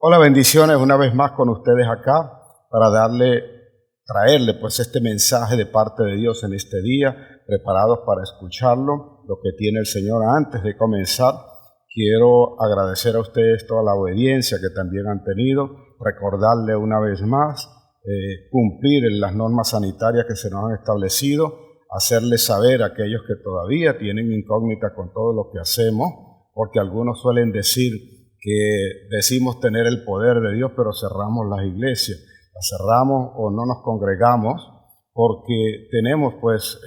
Hola, bendiciones una vez más con ustedes acá para traerle pues este mensaje de parte de Dios en este día, preparados para escucharlo, lo que tiene el Señor. Antes de comenzar, quiero agradecer a ustedes toda la obediencia que también han tenido, recordarle una vez más, cumplir en las normas sanitarias que se nos han establecido, hacerles saber a aquellos que todavía tienen incógnita con todo lo que hacemos, porque algunos suelen decir que decimos tener el poder de Dios, pero cerramos las iglesias, las cerramos o no nos congregamos, porque tenemos pues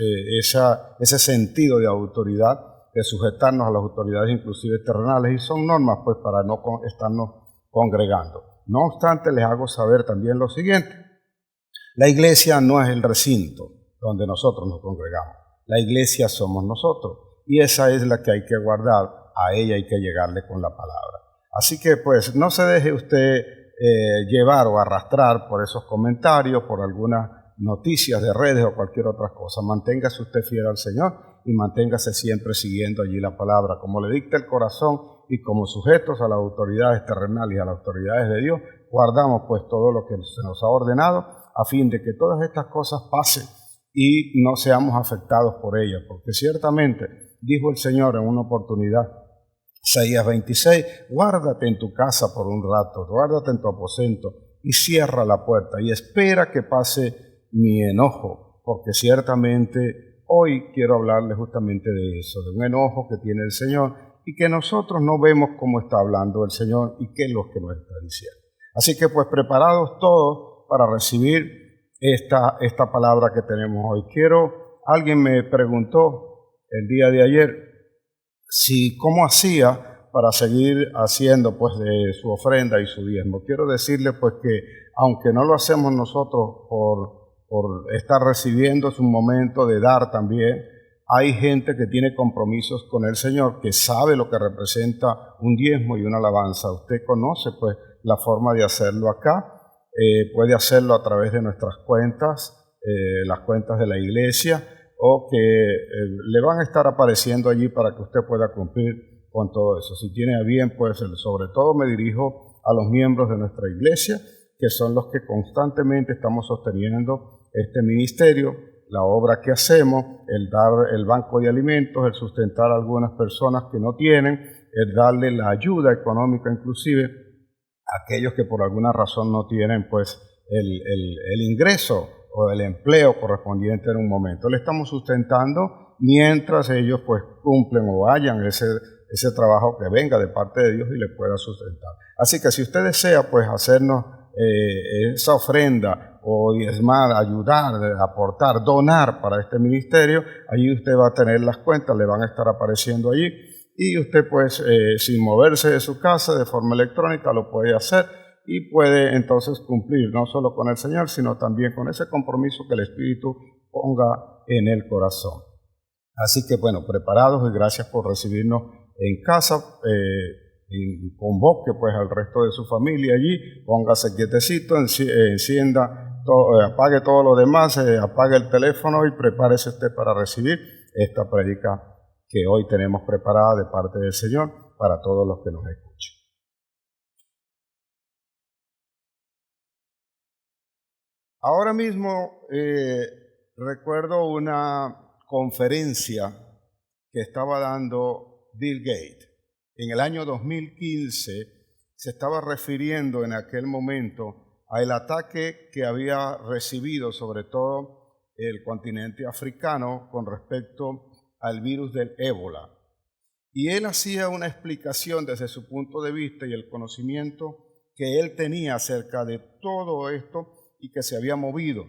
ese sentido de autoridad, de sujetarnos a las autoridades inclusive terrenales, y son normas pues para no estarnos congregando. No obstante, les hago saber también lo siguiente: la iglesia no es el recinto donde nosotros nos congregamos, la iglesia somos nosotros, y esa es la que hay que guardar, a ella hay que llegarle con la palabra. Así que pues no se deje usted llevar o arrastrar por esos comentarios, por algunas noticias de redes o cualquier otra cosa. Manténgase usted fiel al Señor y manténgase siempre siguiendo allí la palabra, como le dicta el corazón, y como sujetos a las autoridades terrenales y a las autoridades de Dios, guardamos pues todo lo que se nos ha ordenado, a fin de que todas estas cosas pasen y no seamos afectados por ellas, porque ciertamente dijo el Señor en una oportunidad, Isaías 26, guárdate en tu casa por un rato, guárdate en tu aposento y cierra la puerta y espera que pase mi enojo, porque ciertamente hoy quiero hablarles justamente de eso, de un enojo que tiene el Señor y que nosotros no vemos cómo está hablando el Señor y qué es lo que nos está diciendo. Así que pues preparados todos para recibir esta palabra que tenemos hoy. Alguien me preguntó el día de ayer si cómo hacía para seguir haciendo pues de su ofrenda y su diezmo. Quiero decirle pues que aunque no lo hacemos nosotros por estar recibiendo, es un momento de dar también. Hay gente que tiene compromisos con el Señor, que sabe lo que representa un diezmo y una alabanza. Usted conoce pues la forma de hacerlo acá. Puede hacerlo a través de nuestras cuentas, las cuentas de la iglesia, o que le van a estar apareciendo allí para que usted pueda cumplir con todo eso. Si tiene a bien, pues sobre todo me dirijo a los miembros de nuestra iglesia, que son los que constantemente estamos sosteniendo este ministerio, la obra que hacemos, el dar el banco de alimentos, el sustentar a algunas personas que no tienen, el darle la ayuda económica inclusive a aquellos que por alguna razón no tienen pues el ingreso o el empleo correspondiente en un momento. Le estamos sustentando mientras ellos pues cumplen o hayan ese trabajo que venga de parte de Dios y le pueda sustentar. Así que si usted desea pues hacernos esa ofrenda o diezmar, ayudar, aportar, donar para este ministerio, allí usted va a tener las cuentas, le van a estar apareciendo allí, y usted pues sin moverse de su casa de forma electrónica lo puede hacer y puede entonces cumplir no solo con el Señor, sino también con ese compromiso que el Espíritu ponga en el corazón. Así que bueno, preparados, y gracias por recibirnos en casa. Y convoque pues al resto de su familia allí, póngase quietecito, encienda todo, apague todo lo demás, apague el teléfono y prepárese usted para recibir esta prédica que hoy tenemos preparada de parte del Señor para todos los que nos escuchen. Ahora mismo recuerdo una conferencia que estaba dando Bill Gates. En el año 2015 se estaba refiriendo en aquel momento al ataque que había recibido sobre todo el continente africano con respecto al virus del ébola. Y él hacía una explicación desde su punto de vista y el conocimiento que él tenía acerca de todo esto y que se había movido.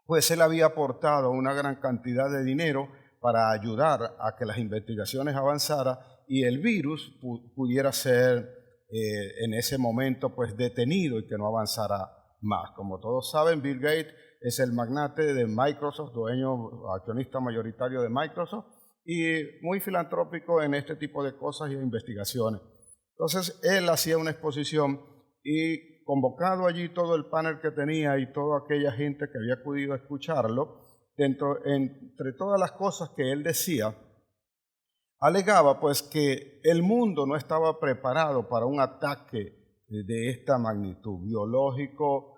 Pues él había aportado una gran cantidad de dinero para ayudar a que las investigaciones avanzaran y el virus pudiera ser en ese momento pues detenido y que no avanzara más. Como todos saben, Bill Gates es el magnate de Microsoft, dueño, accionista mayoritario de Microsoft, y muy filantrópico en este tipo de cosas y investigaciones. Entonces él hacía una exposición y convocado allí todo el panel que tenía y toda aquella gente que había acudido a escucharlo, entre todas las cosas que él decía, alegaba pues que el mundo no estaba preparado para un ataque de esta magnitud, biológico,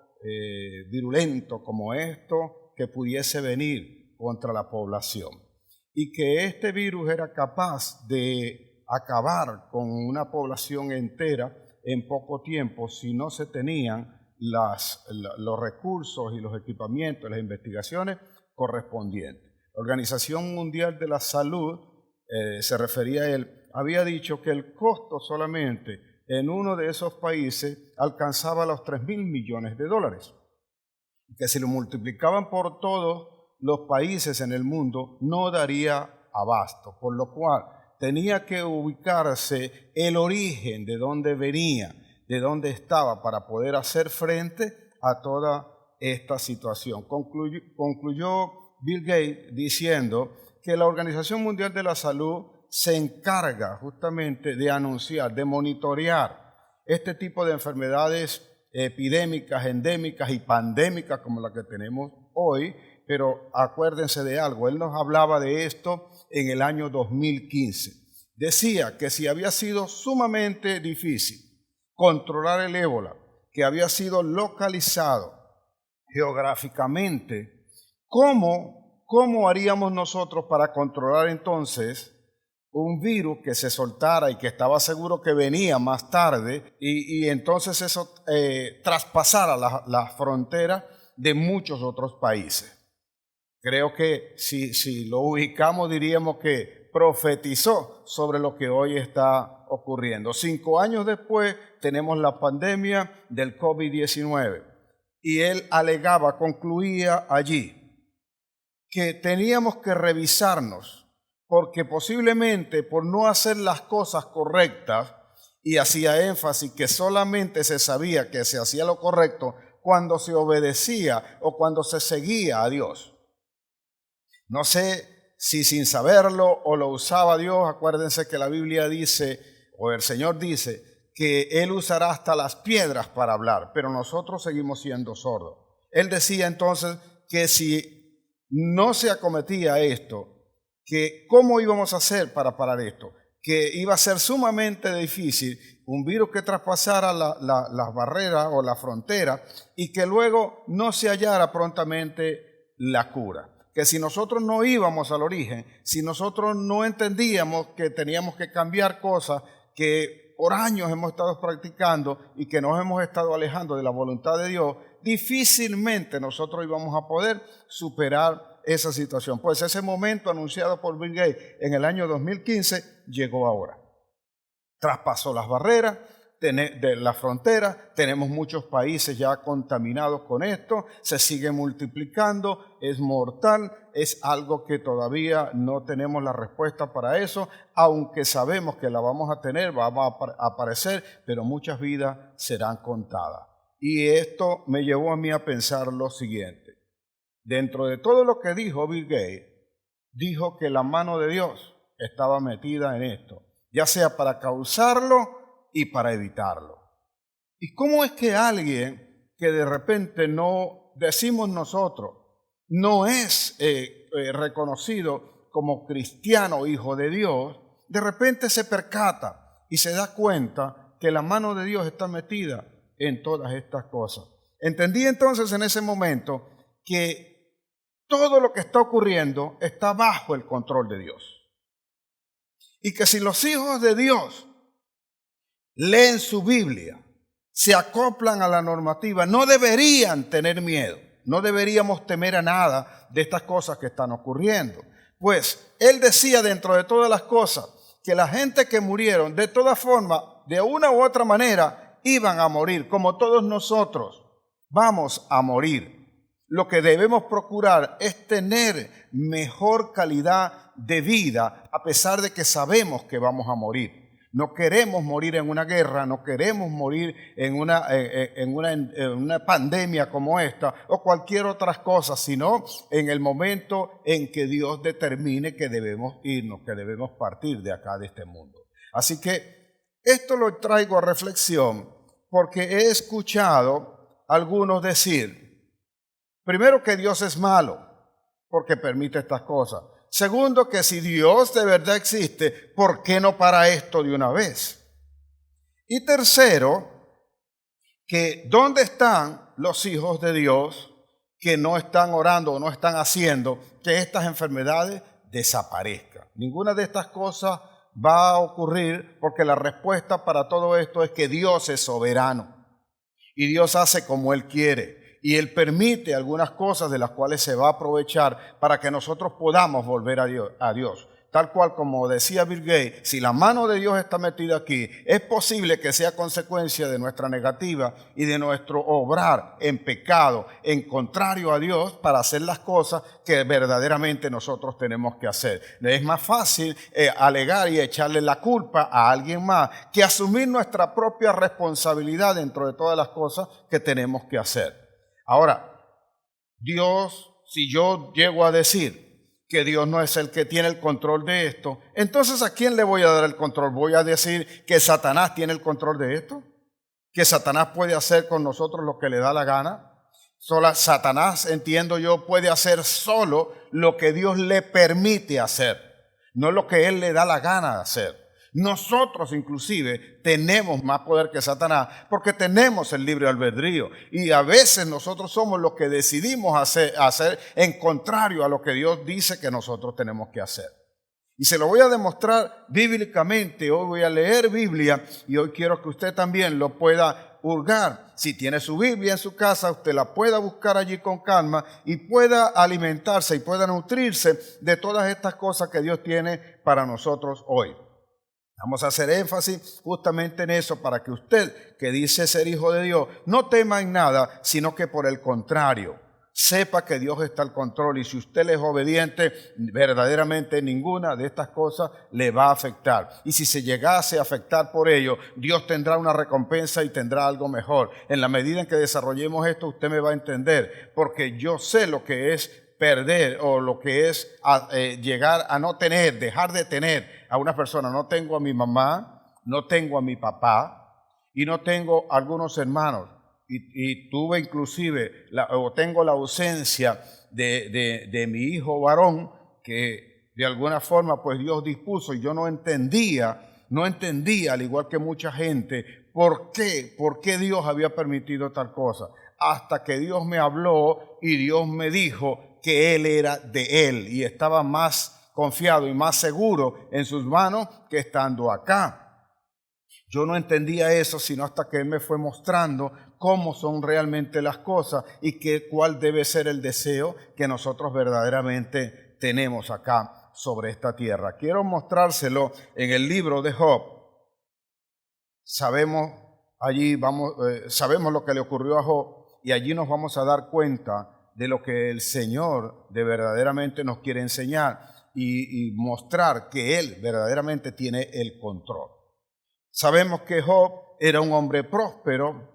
virulento como esto, que pudiese venir contra la población. Y que este virus era capaz de acabar con una población entera en poco tiempo si no se tenían los recursos y los equipamientos, las investigaciones correspondientes. La Organización Mundial de la Salud, se refería a él, había dicho que el costo solamente en uno de esos países alcanzaba los 3.000 millones de dólares, que si lo multiplicaban por todos los países en el mundo no daría abasto, por lo cual tenía que ubicarse el origen de dónde venía, de dónde estaba, para poder hacer frente a toda esta situación. Concluyó Bill Gates diciendo que la Organización Mundial de la Salud se encarga justamente de anunciar, de monitorear este tipo de enfermedades epidémicas, endémicas y pandémicas como la que tenemos hoy, pero acuérdense de algo, él nos hablaba de esto en el año 2015. Decía que si había sido sumamente difícil controlar el ébola, que había sido localizado geográficamente, ¿cómo haríamos nosotros para controlar entonces un virus que se soltara y que estaba seguro que venía más tarde y entonces eso traspasara la frontera de muchos otros países? Creo que si lo ubicamos diríamos que profetizó sobre lo que hoy está ocurriendo. 5 años después tenemos la pandemia del COVID-19 y él alegaba, concluía allí, que teníamos que revisarnos porque posiblemente por no hacer las cosas correctas, y hacía énfasis que solamente se sabía que se hacía lo correcto cuando se obedecía o cuando se seguía a Dios. No sé si sin saberlo o lo usaba Dios. Acuérdense que la Biblia dice, o el Señor dice, que Él usará hasta las piedras para hablar, pero nosotros seguimos siendo sordos. Él decía entonces que si no se acometía esto, que cómo íbamos a hacer para parar esto, que iba a ser sumamente difícil un virus que traspasara las barreras o la frontera y que luego no se hallara prontamente la cura. Que si nosotros no íbamos al origen, si nosotros no entendíamos que teníamos que cambiar cosas que por años hemos estado practicando y que nos hemos estado alejando de la voluntad de Dios, difícilmente nosotros íbamos a poder superar esa situación. Pues ese momento anunciado por Bill Gates en el año 2015 llegó ahora. Traspasó las barreras de la frontera, tenemos muchos países ya contaminados con esto, se sigue multiplicando, es mortal, es algo que todavía no tenemos la respuesta para eso, aunque sabemos que la vamos a tener, va a aparecer, pero muchas vidas serán contadas. Y esto me llevó a mí a pensar lo siguiente. Dentro de todo lo que dijo Bill Gates, dijo que la mano de Dios estaba metida en esto, ya sea para causarlo y para evitarlo. ¿Y cómo es que alguien que de repente no decimos nosotros, no es reconocido como cristiano, hijo de Dios, de repente se percata y se da cuenta que la mano de Dios está metida en todas estas cosas? Entendí entonces en ese momento que todo lo que está ocurriendo está bajo el control de Dios. Y que si los hijos de Dios leen su Biblia, se acoplan a la normativa, no deberían tener miedo, no deberíamos temer a nada de estas cosas que están ocurriendo. Pues él decía dentro de todas las cosas que la gente que murieron, de todas formas, de una u otra manera, iban a morir, como todos nosotros vamos a morir. Lo que debemos procurar es tener mejor calidad de vida a pesar de que sabemos que vamos a morir. No queremos morir en una guerra, no queremos morir en una pandemia como esta o cualquier otra cosa, sino en el momento en que Dios determine que debemos irnos, que debemos partir de acá, de este mundo. Así que esto lo traigo a reflexión porque he escuchado a algunos decir, primero, que Dios es malo porque permite estas cosas. Segundo, que si Dios de verdad existe, ¿por qué no para esto de una vez? Y tercero, que ¿dónde están los hijos de Dios que no están orando o no están haciendo que estas enfermedades desaparezcan? Ninguna de estas cosas va a ocurrir porque la respuesta para todo esto es que Dios es soberano y Dios hace como Él quiere y Él permite algunas cosas de las cuales se va a aprovechar para que nosotros podamos volver a Dios. Tal cual como decía Bill Gates, si la mano de Dios está metida aquí, es posible que sea consecuencia de nuestra negativa y de nuestro obrar en pecado, en contrario a Dios, para hacer las cosas que verdaderamente nosotros tenemos que hacer. Es más fácil alegar y echarle la culpa a alguien más que asumir nuestra propia responsabilidad dentro de todas las cosas que tenemos que hacer. Ahora, Dios, si yo llego a decir que Dios no es el que tiene el control de esto, entonces ¿a quién le voy a dar el control? ¿Voy a decir que Satanás tiene el control de esto? ¿Que Satanás puede hacer con nosotros lo que le da la gana? Satanás, entiendo yo, puede hacer solo lo que Dios le permite hacer, no lo que Él le da la gana de hacer. Nosotros inclusive tenemos más poder que Satanás porque tenemos el libre albedrío y a veces nosotros somos los que decidimos hacer en contrario a lo que Dios dice que nosotros tenemos que hacer. Y se lo voy a demostrar bíblicamente. Hoy voy a leer Biblia y hoy quiero que usted también lo pueda hurgar. Si tiene su Biblia en su casa, usted la pueda buscar allí con calma y pueda alimentarse y pueda nutrirse de todas estas cosas que Dios tiene para nosotros hoy. Vamos a hacer énfasis justamente en eso para que usted, que dice ser hijo de Dios, no tema en nada, sino que por el contrario, sepa que Dios está al control y si usted le es obediente, verdaderamente ninguna de estas cosas le va a afectar. Y si se llegase a afectar por ello, Dios tendrá una recompensa y tendrá algo mejor. En la medida en que desarrollemos esto, usted me va a entender, porque yo sé lo que es perder o lo que es llegar a no tener, dejar de tener a una persona. No tengo a mi mamá, no tengo a mi papá y no tengo a algunos hermanos y tuve inclusive o tengo la ausencia de mi hijo varón que de alguna forma pues Dios dispuso y yo no entendía al igual que mucha gente por qué Dios había permitido tal cosa, hasta que Dios me habló y Dios me dijo que Él era de Él y estaba más confiado y más seguro en sus manos que estando acá. Yo no entendía eso sino hasta que Él me fue mostrando cómo son realmente las cosas y cuál debe ser el deseo que nosotros verdaderamente tenemos acá sobre esta tierra. Quiero mostrárselo en el libro de Job. Sabemos lo que le ocurrió a Job y allí nos vamos a dar cuenta de lo que el Señor de verdaderamente nos quiere enseñar y mostrar que Él verdaderamente tiene el control. Sabemos que Job era un hombre próspero,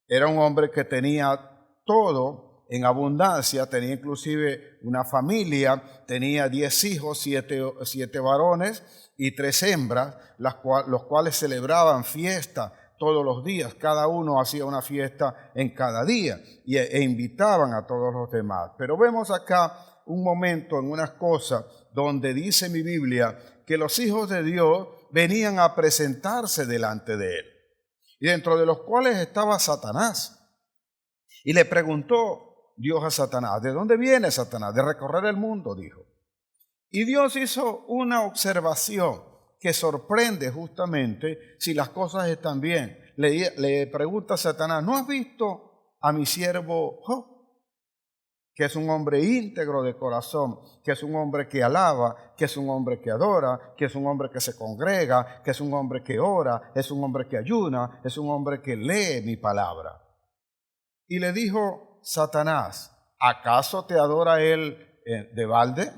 era un hombre que tenía todo en abundancia, tenía inclusive una familia, tenía 10 hijos, 7 varones y 3 hembras, los cuales celebraban fiesta todos los días, cada uno hacía una fiesta en cada día e invitaban a todos los demás. Pero vemos acá un momento en unas cosas donde dice mi Biblia que los hijos de Dios venían a presentarse delante de Él, y dentro de los cuales estaba Satanás. Y le preguntó Dios a Satanás, ¿de dónde viene Satanás? De recorrer el mundo, dijo. Y Dios hizo una observación que sorprende justamente si las cosas están bien. Le pregunta a Satanás, ¿no has visto a mi siervo Job? Que es un hombre íntegro de corazón, que es un hombre que alaba, que es un hombre que adora, que es un hombre que se congrega, que es un hombre que ora, es un hombre que ayuna, es un hombre que lee mi palabra. Y le dijo Satanás, ¿acaso te adora él de balde?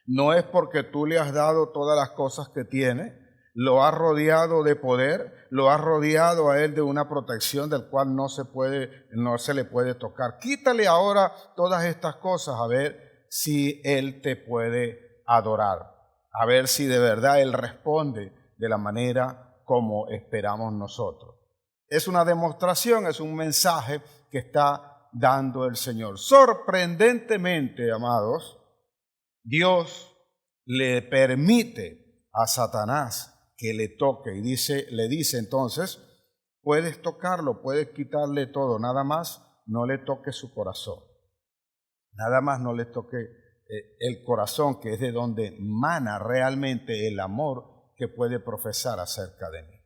¿No es porque tú le has dado todas las cosas que tiene? ¿Lo has rodeado de poder? ¿Lo has rodeado a él de una protección del cual no se le puede tocar? Quítale ahora todas estas cosas a ver si él te puede adorar, a ver si de verdad él responde de la manera como esperamos nosotros. Es una demostración, es un mensaje que está dando el Señor. Sorprendentemente, amados, Dios le permite a Satanás que le toque y le dice entonces, puedes tocarlo, puedes quitarle todo, nada más no le toque su corazón. Nada más no le toque el corazón, que es de donde mana realmente el amor que puede profesar acerca de mí.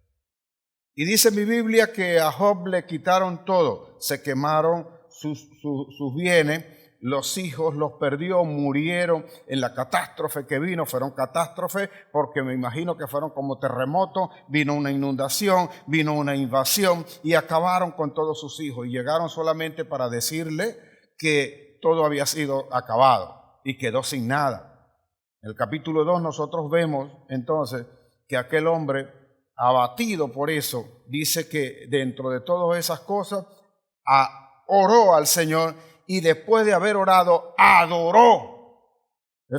Y dice mi Biblia que a Job le quitaron todo, se quemaron sus bienes, los hijos los perdió, murieron en la catástrofe que vino. Fueron catástrofes porque me imagino que fueron como terremotos, vino una inundación, vino una invasión y acabaron con todos sus hijos y llegaron solamente para decirle que todo había sido acabado y quedó sin nada. En el capítulo 2 nosotros vemos entonces que aquel hombre abatido por eso, dice que dentro de todas esas cosas oró al Señor y después de haber orado, adoró.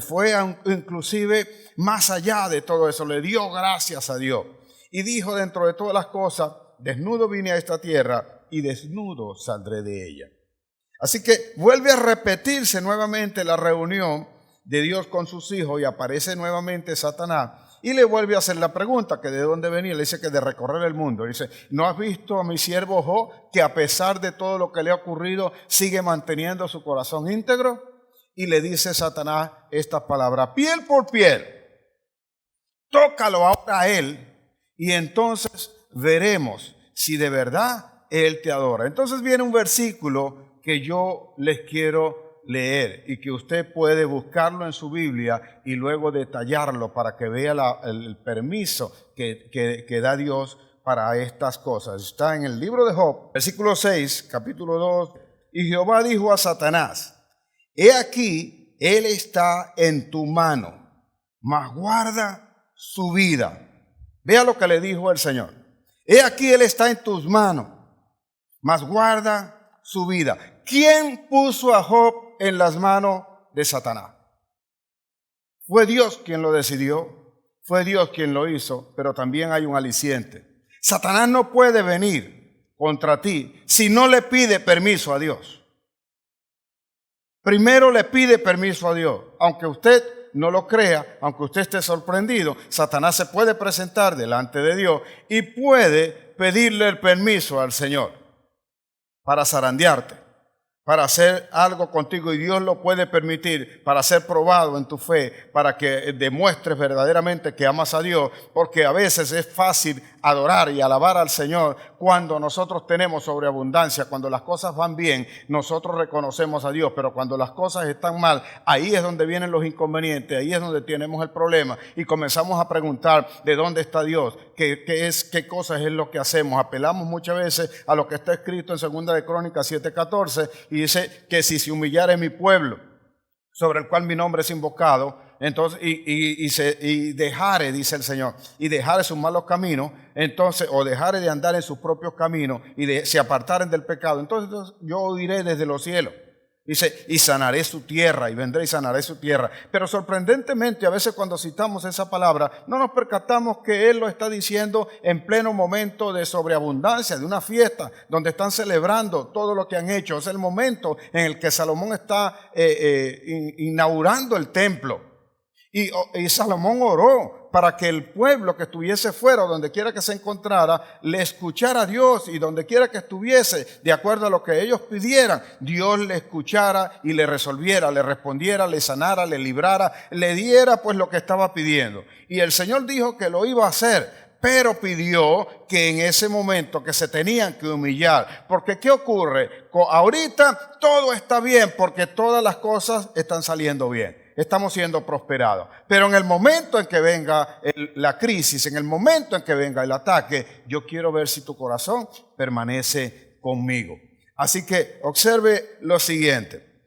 Fue inclusive más allá de todo eso, le dio gracias a Dios. Y dijo dentro de todas las cosas, desnudo vine a esta tierra y desnudo saldré de ella. Así que vuelve a repetirse nuevamente la reunión de Dios con sus hijos y aparece nuevamente Satanás. Y le vuelve a hacer la pregunta, que de dónde venía. Le dice que de recorrer el mundo. Dice, ¿no has visto a mi siervo Job, que a pesar de todo lo que le ha ocurrido, sigue manteniendo su corazón íntegro? Y le dice Satanás estas palabras, piel por piel, tócalo ahora a él, y entonces veremos si de verdad él te adora. Entonces viene un versículo que yo les quiero leer y que usted puede buscarlo en su Biblia y luego detallarlo para que vea el permiso que da Dios para estas cosas. Está en el libro de Job, versículo 6, capítulo 2. Y Jehová dijo a Satanás, he aquí, él está en tu mano, mas guarda su vida. Vea lo que le dijo el Señor. He aquí, él está en tus manos, mas guarda su vida. ¿Quién puso a Job en las manos de Satanás? Fue Dios quien lo decidió, fue Dios quien lo hizo, pero también hay un aliciente. Satanás no puede venir contra ti si no le pide permiso a Dios. Primero le pide permiso a Dios. Aunque usted no lo crea, aunque usted esté sorprendido, Satanás se puede presentar delante de Dios y puede pedirle el permiso al Señor para zarandearte, para hacer algo contigo, y Dios lo puede permitir para ser probado en tu fe, para que demuestres verdaderamente que amas a Dios, porque a veces es fácil adorar y alabar al Señor cuando nosotros tenemos sobreabundancia, cuando las cosas van bien, nosotros reconocemos a Dios, pero cuando las cosas están mal, ahí es donde vienen los inconvenientes, ahí es donde tenemos el problema y comenzamos a preguntar de dónde está Dios, qué cosas es lo que hacemos. Apelamos muchas veces a lo que está escrito en 2 de Crónicas 7:14 y dice que si se humillare mi pueblo, sobre el cual mi nombre es invocado, entonces, y dejare, dice el Señor, y dejare sus malos caminos, entonces, o dejare de andar en sus propios caminos y se apartaren del pecado, entonces yo oiré desde los cielos. Dice, y sanaré su tierra, y vendré y sanaré su tierra. Pero sorprendentemente, a veces cuando citamos esa palabra, no nos percatamos que Él lo está diciendo en pleno momento de sobreabundancia, de una fiesta, donde están celebrando todo lo que han hecho. Es el momento en el que Salomón está inaugurando el templo. Y Salomón oró para que el pueblo que estuviese fuera, donde quiera que se encontrara, le escuchara a Dios, y donde quiera que estuviese, de acuerdo a lo que ellos pidieran, Dios le escuchara y le resolviera, le respondiera, le sanara, le librara, le diera pues lo que estaba pidiendo. Y el Señor dijo que lo iba a hacer, pero pidió que en ese momento que se tenían que humillar. Porque ¿qué ocurre? Ahorita todo está bien porque todas las cosas están saliendo bien. Estamos siendo prosperados. Pero en el momento en que venga la crisis, en el momento en que venga el ataque, yo quiero ver si tu corazón permanece conmigo. Así que observe lo siguiente.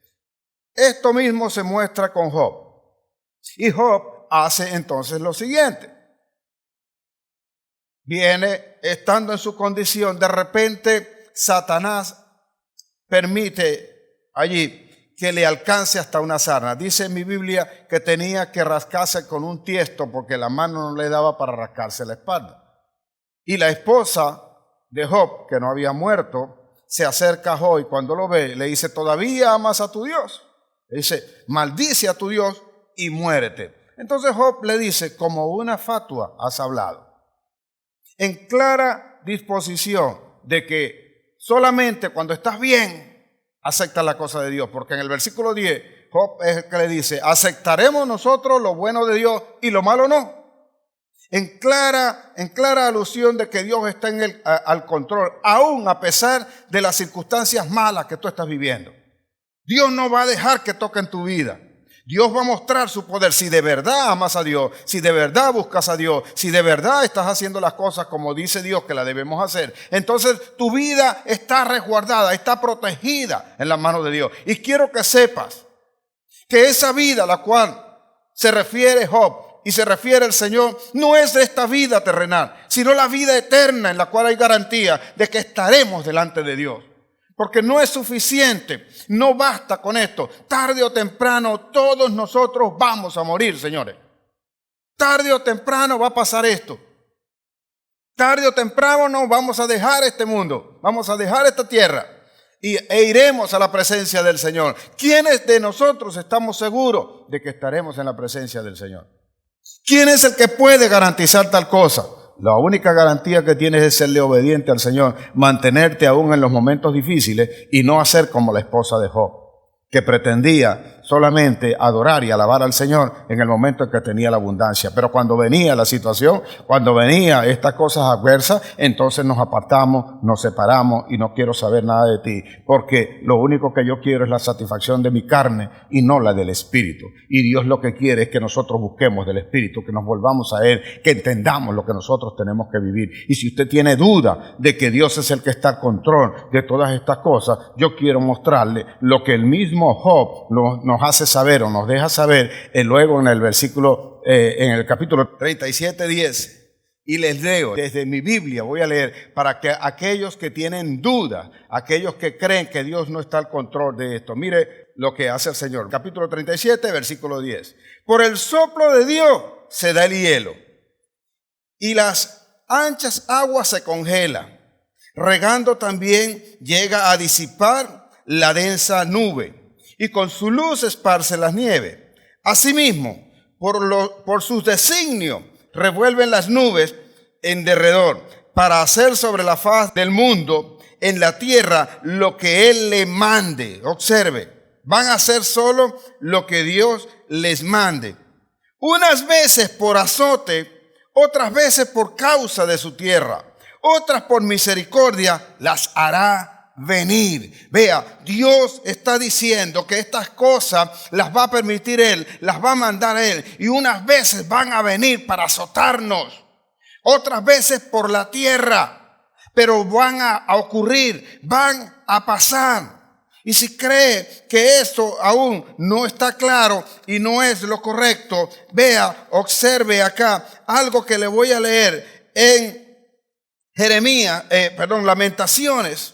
Esto mismo se muestra con Job. Y Job hace entonces lo siguiente. Viene estando en su condición, de repente Satanás permite allí que le alcance hasta una sarna. Dice en mi Biblia que tenía que rascarse con un tiesto porque la mano no le daba para rascarse la espalda. Y la esposa de Job, que no había muerto, se acerca a Job y cuando lo ve le dice, ¿todavía amas a tu Dios? Le dice, maldice a tu Dios y muérete. Entonces Job le dice, como una fatua has hablado. En clara disposición de que solamente cuando estás bien, aceptas la cosa de Dios. Porque en el versículo 10, Job es el que le dice, ¿aceptaremos nosotros lo bueno de Dios y lo malo no? En clara alusión de que Dios está al control, aún a pesar de las circunstancias malas que tú estás viviendo. Dios no va a dejar que toquen tu vida. Dios va a mostrar su poder si de verdad amas a Dios, si de verdad buscas a Dios, si de verdad estás haciendo las cosas como dice Dios que las debemos hacer. Entonces tu vida está resguardada, está protegida en las manos de Dios. Y quiero que sepas que esa vida a la cual se refiere Job y se refiere el Señor no es de esta vida terrenal, sino la vida eterna en la cual hay garantía de que estaremos delante de Dios. Porque no es suficiente, no basta con esto. Tarde o temprano todos nosotros vamos a morir, señores. Tarde o temprano va a pasar esto. Tarde o temprano nos vamos a dejar este mundo, vamos a dejar esta tierra e iremos a la presencia del Señor. ¿Quiénes de nosotros estamos seguros de que estaremos en la presencia del Señor? ¿Quién es el que puede garantizar tal cosa? La única garantía que tienes es serle obediente al Señor, mantenerte aún en los momentos difíciles y no hacer como la esposa de Job, que pretendía solamente adorar y alabar al Señor en el momento en que tenía la abundancia. Pero cuando venía la situación, cuando venía estas cosas adversas, entonces nos apartamos, nos separamos y no quiero saber nada de ti, porque lo único que yo quiero es la satisfacción de mi carne y no la del Espíritu. Y Dios lo que quiere es que nosotros busquemos del Espíritu, que nos volvamos a Él, que entendamos lo que nosotros tenemos que vivir. Y si usted tiene duda de que Dios es el que está al control de todas estas cosas, yo quiero mostrarle lo que el mismo Job nos hace saber o nos deja saber luego en el versículo, en el capítulo 37:10, y les leo desde mi Biblia, voy a leer para que aquellos que tienen dudas, aquellos que creen que Dios no está al control de esto, mire lo que hace el Señor. Capítulo 37, versículo 10. Por el soplo de Dios se da el hielo y las anchas aguas se congelan. Regando también llega a disipar la densa nube, y con su luz esparce las nieves. Asimismo, por sus designios, revuelven las nubes en derredor, para hacer sobre la faz del mundo, en la tierra, lo que Él le mande. Observe, van a hacer solo lo que Dios les mande. Unas veces por azote, otras veces por causa de su tierra, otras por misericordia las hará venir. Vea, Dios está diciendo que estas cosas las va a permitir Él, las va a mandar Él, y unas veces van a venir para azotarnos, otras veces por la tierra, pero van a ocurrir, van a pasar. Y si cree que esto aún no está claro y no es lo correcto, vea, observe acá algo que le voy a leer en Lamentaciones,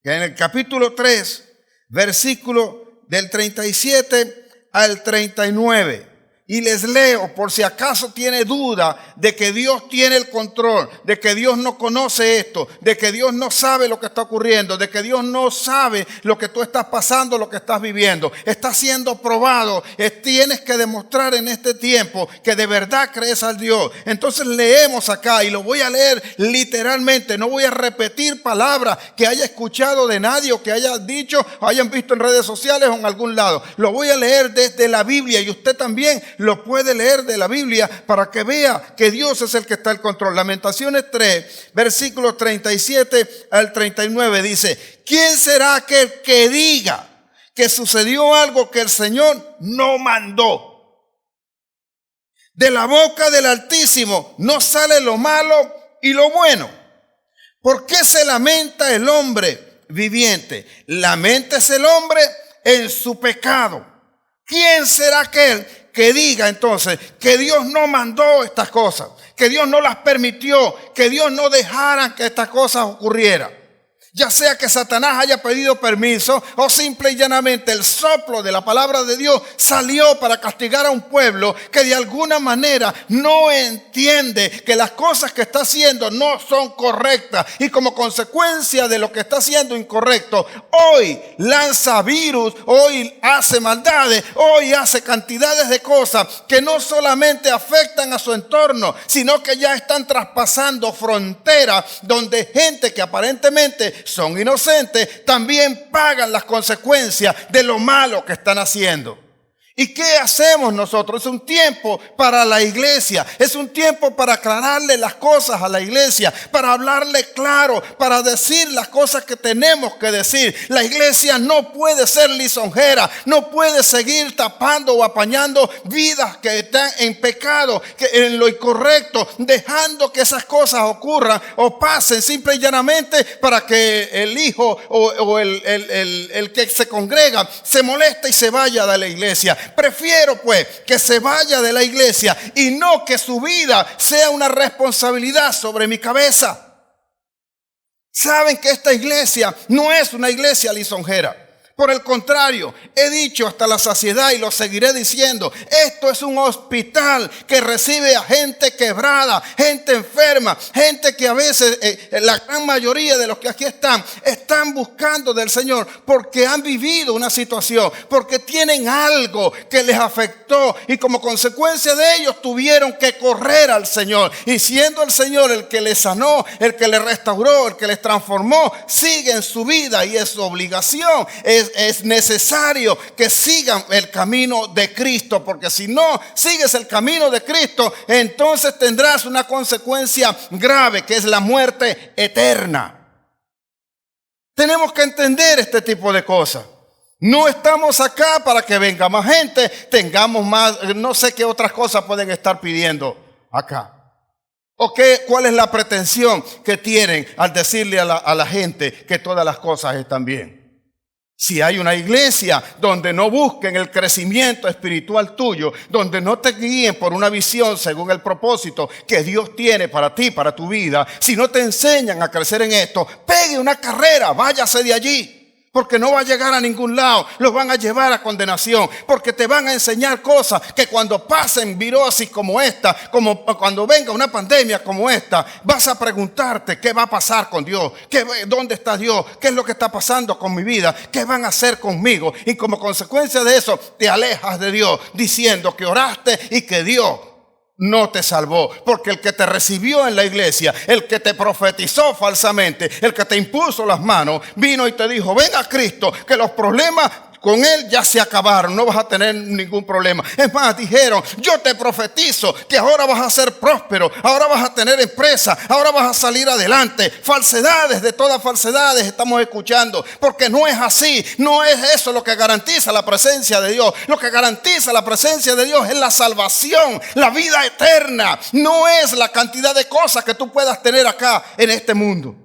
que en el capítulo 3, versículo del 37 al 39. Y les leo por si acaso tiene duda de que Dios tiene el control, de que Dios no conoce esto, de que Dios no sabe lo que está ocurriendo, de que Dios no sabe lo que tú estás pasando, lo que estás viviendo. Está siendo probado. Tienes que demostrar en este tiempo que de verdad crees al Dios. Entonces leemos acá y lo voy a leer literalmente. No voy a repetir palabras que haya escuchado de nadie o que haya dicho o hayan visto en redes sociales o en algún lado. Lo voy a leer desde la Biblia y usted también lo puede leer de la Biblia para que vea que Dios es el que está al control. Lamentaciones 3, versículos 37 al 39 dice: ¿quién será aquel que diga que sucedió algo que el Señor no mandó? De la boca del Altísimo no sale lo malo y lo bueno. ¿Por qué se lamenta el hombre viviente? Laméntese el hombre en su pecado. ¿Quién será aquel que diga entonces que Dios no mandó estas cosas, que Dios no las permitió, que Dios no dejara que estas cosas ocurrieran? Ya sea que Satanás haya pedido permiso o simple y llanamente el soplo de la palabra de Dios salió para castigar a un pueblo que de alguna manera no entiende que las cosas que está haciendo no son correctas y como consecuencia de lo que está haciendo incorrecto, hoy lanza virus, hoy hace maldades, hoy hace cantidades de cosas que no solamente afectan a su entorno, sino que ya están traspasando fronteras donde gente que aparentemente son inocentes, también pagan las consecuencias de lo malo que están haciendo. ¿Y qué hacemos nosotros? Es un tiempo para la iglesia, es un tiempo para aclararle las cosas a la iglesia, para hablarle claro, para decir las cosas que tenemos que decir. La iglesia no puede ser lisonjera, no puede seguir tapando o apañando vidas que están en pecado, que en lo incorrecto, dejando que esas cosas ocurran o pasen simple y llanamente para que el hijo o el que se congrega se moleste y se vaya de la iglesia. Prefiero pues que se vaya de la iglesia y no que su vida sea una responsabilidad sobre mi cabeza. Saben que esta iglesia no es una iglesia lisonjera. Por el contrario, he dicho hasta la saciedad y lo seguiré diciendo, esto es un hospital que recibe a gente quebrada, gente enferma, gente que a veces, la gran mayoría de los que aquí están buscando del Señor porque han vivido una situación, porque tienen algo que les afectó y como consecuencia de ellos tuvieron que correr al Señor. Y siendo el Señor el que les sanó, el que les restauró, el que les transformó, siguen su vida y es su obligación. Es necesario que sigan el camino de Cristo, porque si no sigues el camino de Cristo, entonces tendrás una consecuencia grave, que es la muerte eterna. Tenemos que entender este tipo de cosas. No estamos acá para que venga más gente, tengamos más, no sé qué otras cosas pueden estar pidiendo acá. ¿O cuál es la pretensión que tienen al decirle a la gente que todas las cosas están bien? Si hay una iglesia donde no busquen el crecimiento espiritual tuyo, donde no te guíen por una visión según el propósito que Dios tiene para ti, para tu vida, si no te enseñan a crecer en esto, pegue una carrera, váyase de allí. Porque no va a llegar a ningún lado, los van a llevar a condenación, porque te van a enseñar cosas que cuando pasen virosis como esta, como cuando venga una pandemia como esta, vas a preguntarte qué va a pasar con Dios, dónde está Dios, qué es lo que está pasando con mi vida, qué van a hacer conmigo, y como consecuencia de eso te alejas de Dios diciendo que oraste y que Dios no te salvó, porque el que te recibió en la iglesia, el que te profetizó falsamente, el que te impuso las manos, vino y te dijo, ven a Cristo, que los problemas con Él ya se acabaron, no vas a tener ningún problema. Es más, dijeron, yo te profetizo que ahora vas a ser próspero, ahora vas a tener empresa, ahora vas a salir adelante. Falsedades, de todas falsedades estamos escuchando, porque no es así, no es eso lo que garantiza la presencia de Dios. Lo que garantiza la presencia de Dios es la salvación, la vida eterna, no es la cantidad de cosas que tú puedas tener acá en este mundo.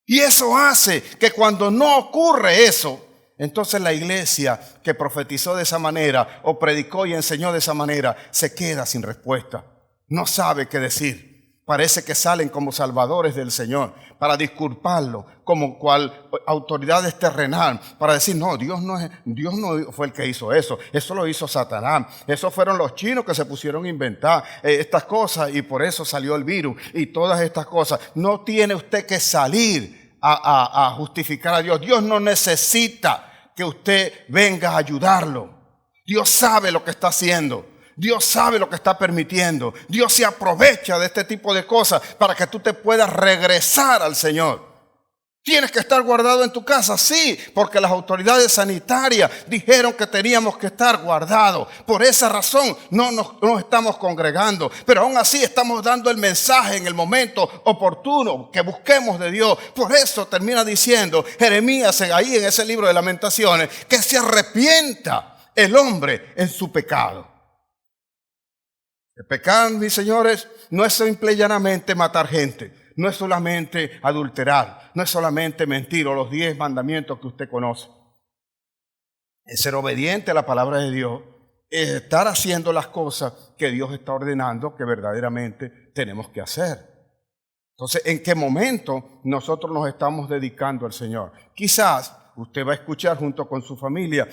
Y eso hace que cuando no ocurre eso, entonces la iglesia que profetizó de esa manera o predicó y enseñó de esa manera se queda sin respuesta. No sabe qué decir. Parece que salen como salvadores del Señor para disculparlo, como cual autoridades terrenal, para decir, no, Dios no fue el que hizo eso lo hizo Satanás. Esos fueron los chinos que se pusieron a inventar estas cosas y por eso salió el virus y todas estas cosas. No tiene usted que salir a justificar a Dios. Dios no necesita que usted venga a ayudarlo. Dios sabe lo que está haciendo. Dios sabe lo que está permitiendo. Dios se aprovecha de este tipo de cosas para que tú te puedas regresar al Señor. ¿Tienes que estar guardado en tu casa? Sí, porque las autoridades sanitarias dijeron que teníamos que estar guardados. Por esa razón no nos estamos congregando. Pero aún así estamos dando el mensaje en el momento oportuno que busquemos de Dios. Por eso termina diciendo Jeremías ahí en ese libro de Lamentaciones que se arrepienta el hombre en su pecado. El pecado, mis señores, no es simple y llanamente matar gente. No es solamente adulterar, no es solamente mentir o los 10 mandamientos que usted conoce. Es ser obediente a la palabra de Dios, es estar haciendo las cosas que Dios está ordenando que verdaderamente tenemos que hacer. Entonces, ¿en qué momento nosotros nos estamos dedicando al Señor? Quizás usted va a escuchar junto con su familia,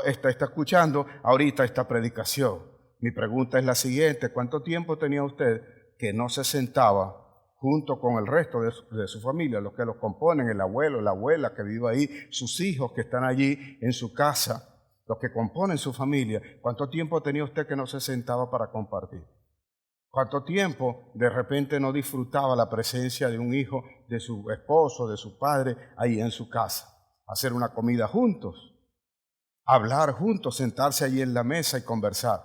está escuchando ahorita esta predicación. Mi pregunta es la siguiente: ¿cuánto tiempo tenía usted que no se sentaba junto con el resto de su familia, los que los componen, el abuelo, la abuela que vive ahí, sus hijos que están allí en su casa, los que componen su familia? ¿Cuánto tiempo tenía usted que no se sentaba para compartir? ¿Cuánto tiempo de repente no disfrutaba la presencia de un hijo, de su esposo, de su padre ahí en su casa? Hacer una comida juntos, hablar juntos, sentarse allí en la mesa y conversar.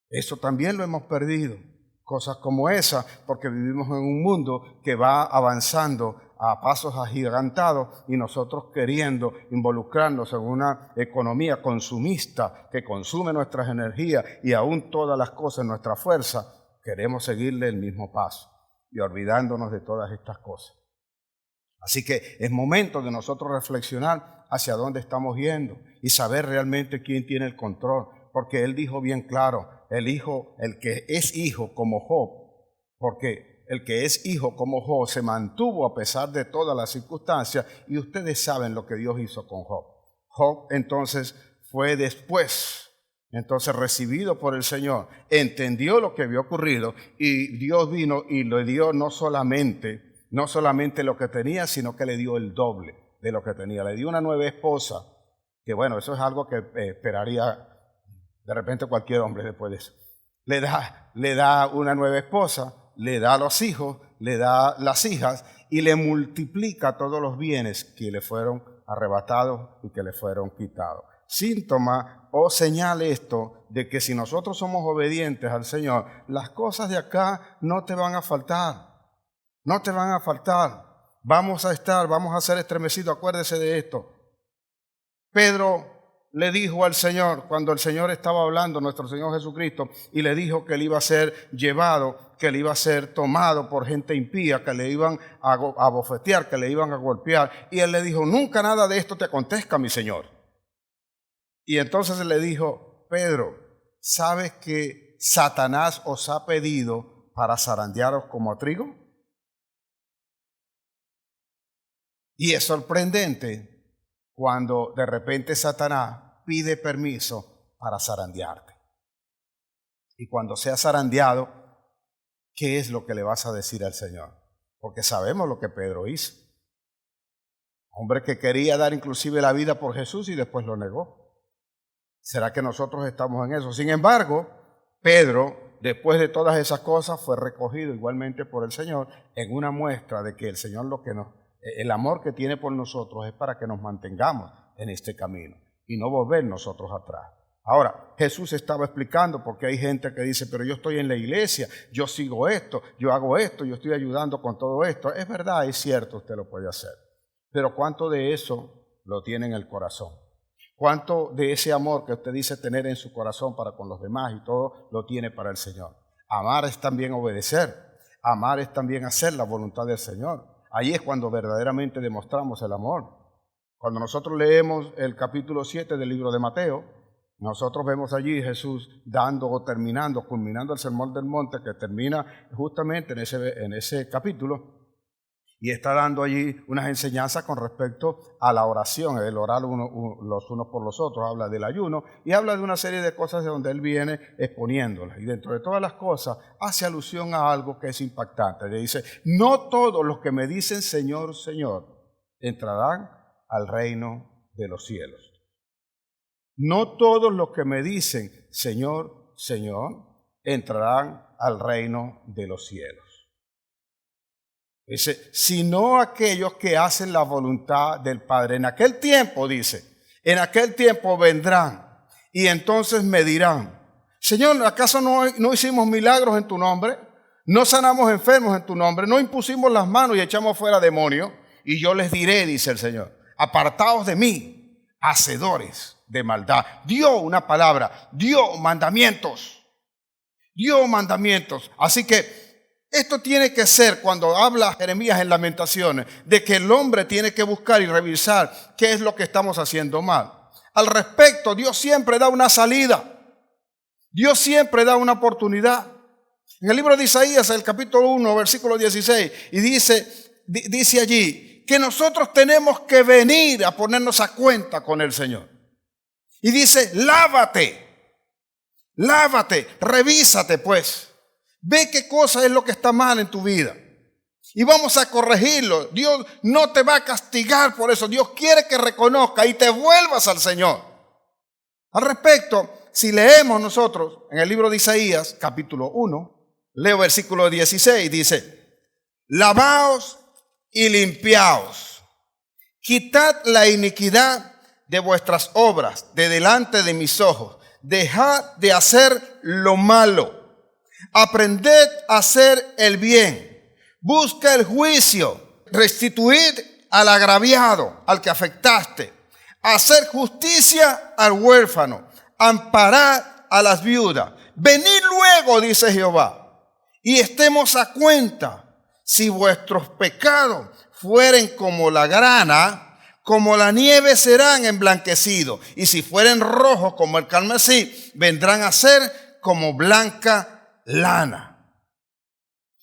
Eso también lo hemos perdido. Cosas como esa, porque vivimos en un mundo que va avanzando a pasos agigantados y nosotros queriendo involucrarnos en una economía consumista que consume nuestras energías y aún todas las cosas, nuestra fuerza, queremos seguirle el mismo paso y olvidándonos de todas estas cosas. Así que es momento de nosotros reflexionar hacia dónde estamos yendo y saber realmente quién tiene el control, porque Él dijo bien claro, el que es hijo como Job, porque el que es hijo como Job se mantuvo a pesar de todas las circunstancias, y ustedes saben lo que Dios hizo con Job. Job entonces fue después, recibido por el Señor, entendió lo que había ocurrido y Dios vino y le dio no solamente lo que tenía, sino que le dio el doble de lo que tenía. Le dio una nueva esposa, que bueno, eso es algo que esperaría de repente cualquier hombre después de eso. Le da una nueva esposa, le da los hijos, le da las hijas y le multiplica todos los bienes que le fueron arrebatados y que le fueron quitados. Síntoma o señal esto de que si nosotros somos obedientes al Señor, las cosas de acá no te van a faltar. No te van a faltar. Vamos a ser estremecidos. Acuérdese de esto. Pedro le dijo al Señor, cuando el Señor estaba hablando, nuestro Señor Jesucristo, y le dijo que él iba a ser llevado, que él iba a ser tomado por gente impía, que le iban a bofetear, que le iban a golpear. Y él le dijo: nunca nada de esto te acontezca, mi Señor. Y entonces le dijo: Pedro, ¿sabes que Satanás os ha pedido para zarandearos como a trigo? Y es sorprendente cuando de repente Satanás pide permiso para zarandearte. Y cuando seas zarandeado, ¿qué es lo que le vas a decir al Señor? Porque sabemos lo que Pedro hizo. Hombre que quería dar inclusive la vida por Jesús y después lo negó. ¿Será que nosotros estamos en eso? Sin embargo, Pedro, después de todas esas cosas, fue recogido igualmente por el Señor en una muestra de que el Señor el amor que tiene por nosotros es para que nos mantengamos en este camino y no volver nosotros atrás. Ahora, Jesús estaba explicando, porque hay gente que dice: pero yo estoy en la iglesia, yo sigo esto, yo hago esto, yo estoy ayudando con todo esto. Es verdad, es cierto, usted lo puede hacer. Pero ¿cuánto de eso lo tiene en el corazón? ¿Cuánto de ese amor que usted dice tener en su corazón para con los demás y todo lo tiene para el Señor? Amar es también obedecer. Amar es también hacer la voluntad del Señor. Ahí es cuando verdaderamente demostramos el amor. Cuando nosotros leemos el capítulo 7 del libro de Mateo, nosotros vemos allí Jesús culminando el Sermón del Monte, que termina justamente en ese capítulo, y está dando allí unas enseñanzas con respecto a la oración, el orar los unos por los otros. Habla del ayuno y habla de una serie de cosas de donde él viene exponiéndolas. Y dentro de todas las cosas hace alusión a algo que es impactante. Le dice: no todos los que me dicen Señor, Señor, entrarán al reino de los cielos. No todos los que me dicen Señor, Señor, entrarán al reino de los cielos. Dice: sino aquellos que hacen la voluntad del Padre. En aquel tiempo, dice, en aquel tiempo vendrán y entonces me dirán: Señor, ¿acaso no hicimos milagros en tu nombre? ¿No sanamos enfermos en tu nombre? ¿No impusimos las manos y echamos fuera demonios? Y yo les diré, dice el Señor: apartaos de mí, hacedores de maldad. Dio una palabra, dio mandamientos. Así que esto tiene que ser, cuando habla Jeremías en Lamentaciones, de que el hombre tiene que buscar y revisar qué es lo que estamos haciendo mal. Al respecto, Dios siempre da una salida. Dios siempre da una oportunidad. En el libro de Isaías, el capítulo 1, versículo 16, y dice allí que nosotros tenemos que venir a ponernos a cuenta con el Señor. Y dice, lávate, revísate pues. Ve qué cosa es lo que está mal en tu vida. Y vamos a corregirlo. Dios no te va a castigar por eso. Dios quiere que reconozca y te vuelvas al Señor. Al respecto, si leemos nosotros en el libro de Isaías, capítulo 1, leo versículo 16, dice, lavaos y limpiaos, quitad la iniquidad de vuestras obras de delante de mis ojos, dejad de hacer lo malo, aprended a hacer el bien, busca el juicio, restituid al agraviado, al que afectaste, hacer justicia al huérfano, amparad a las viudas. Venid luego, dice Jehová, y estemos a cuenta. Si vuestros pecados fueren como la grana, como la nieve serán emblanquecidos. Y si fueren rojos como el carmesí, vendrán a ser como blanca lana.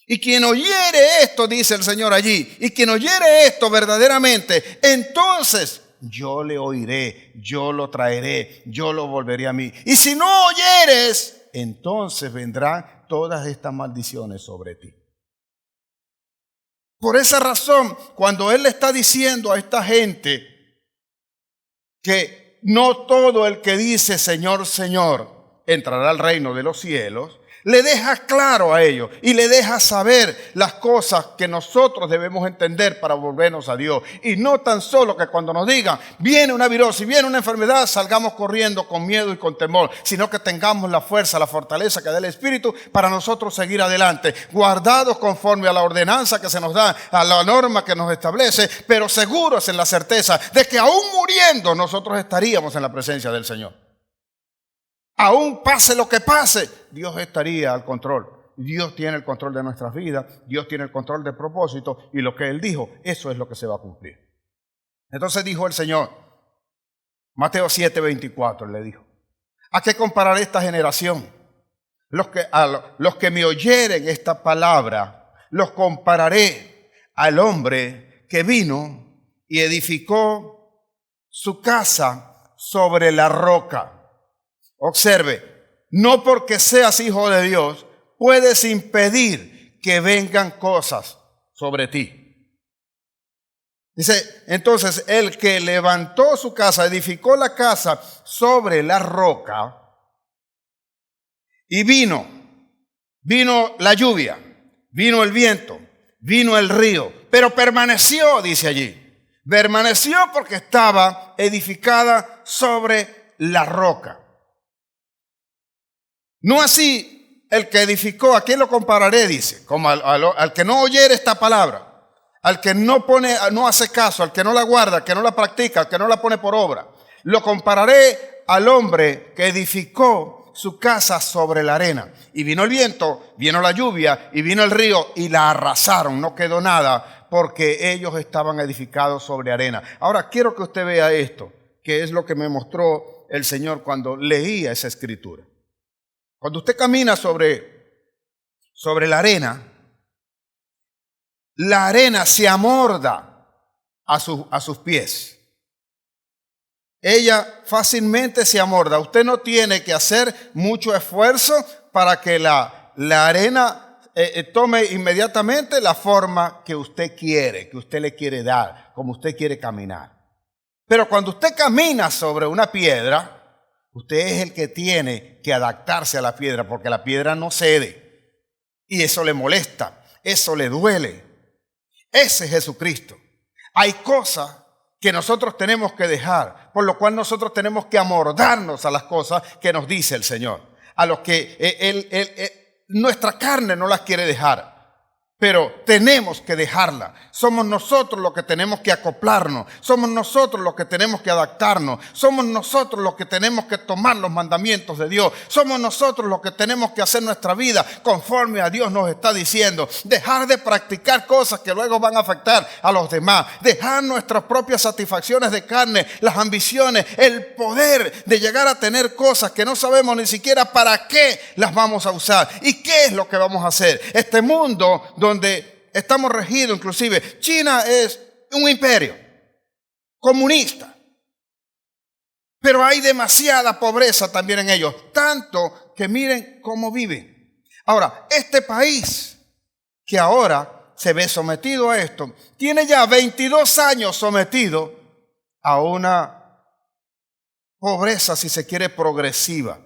Y quien oyere esto, dice el Señor allí, y quien oyere esto verdaderamente, entonces yo le oiré, yo lo traeré, yo lo volveré a mí. Y si no oyeres, entonces vendrán todas estas maldiciones sobre ti. Por esa razón, cuando Él le está diciendo a esta gente que no todo el que dice Señor, Señor, entrará al reino de los cielos, le deja claro a ellos y le deja saber las cosas que nosotros debemos entender para volvernos a Dios. Y no tan solo que cuando nos digan, viene una virosis, viene una enfermedad, salgamos corriendo con miedo y con temor, sino que tengamos la fuerza, la fortaleza que da el Espíritu para nosotros seguir adelante, guardados conforme a la ordenanza que se nos da, a la norma que nos establece, pero seguros en la certeza de que aún muriendo nosotros estaríamos en la presencia del Señor. Aún pase lo que pase, Dios estaría al control. Dios tiene el control de nuestras vidas, Dios tiene el control del propósito, y lo que Él dijo, eso es lo que se va a cumplir. Entonces dijo el Señor, Mateo 7:24 le dijo, ¿a qué compararé esta generación? Los que me oyeren esta palabra, los compararé al hombre que vino y edificó su casa sobre la roca. Observe, no porque seas hijo de Dios, puedes impedir que vengan cosas sobre ti. Dice, entonces, el que levantó su casa, edificó la casa sobre la roca, y vino la lluvia, vino el viento, vino el río, pero permaneció, dice allí, permaneció porque estaba edificada sobre la roca. No así el que edificó, ¿a quién lo compararé? Dice, como al que no oyere esta palabra, al que no hace caso, al que no la guarda, al que no la practica, al que no la pone por obra. Lo compararé al hombre que edificó su casa sobre la arena. Y vino el viento, vino la lluvia y vino el río y la arrasaron, no quedó nada, porque ellos estaban edificados sobre arena. Ahora quiero que usted vea esto, que es lo que me mostró el Señor cuando leía esa escritura. Cuando usted camina sobre la arena se amorda a sus pies. Ella fácilmente se amorda. Usted no tiene que hacer mucho esfuerzo para que la arena tome inmediatamente la forma que usted quiere, que usted le quiere dar, como usted quiere caminar. Pero cuando usted camina sobre una piedra, usted es el que tiene que adaptarse a la piedra, porque la piedra no cede. Y eso le molesta, eso le duele. Ese es Jesucristo. Hay cosas que nosotros tenemos que dejar, por lo cual nosotros tenemos que amordarnos a las cosas que nos dice el Señor, a los que nuestra carne no las quiere dejar. pero tenemos que dejarla. Somos nosotros los que tenemos que acoplarnos. Somos nosotros los que tenemos que adaptarnos. Somos nosotros los que tenemos que tomar los mandamientos de Dios. Somos nosotros los que tenemos que hacer nuestra vida conforme a Dios nos está diciendo. Dejar de practicar cosas que luego van a afectar a los demás. Dejar nuestras propias satisfacciones de carne, las ambiciones, el poder de llegar a tener cosas que no sabemos ni siquiera para qué las vamos a usar y qué es lo que vamos a hacer. Este mundo donde estamos regidos, inclusive China es un imperio comunista, pero hay demasiada pobreza también en ellos, tanto que miren cómo viven. Ahora, este país que ahora se ve sometido a esto, tiene ya 22 años sometido a una pobreza, si se quiere, progresiva,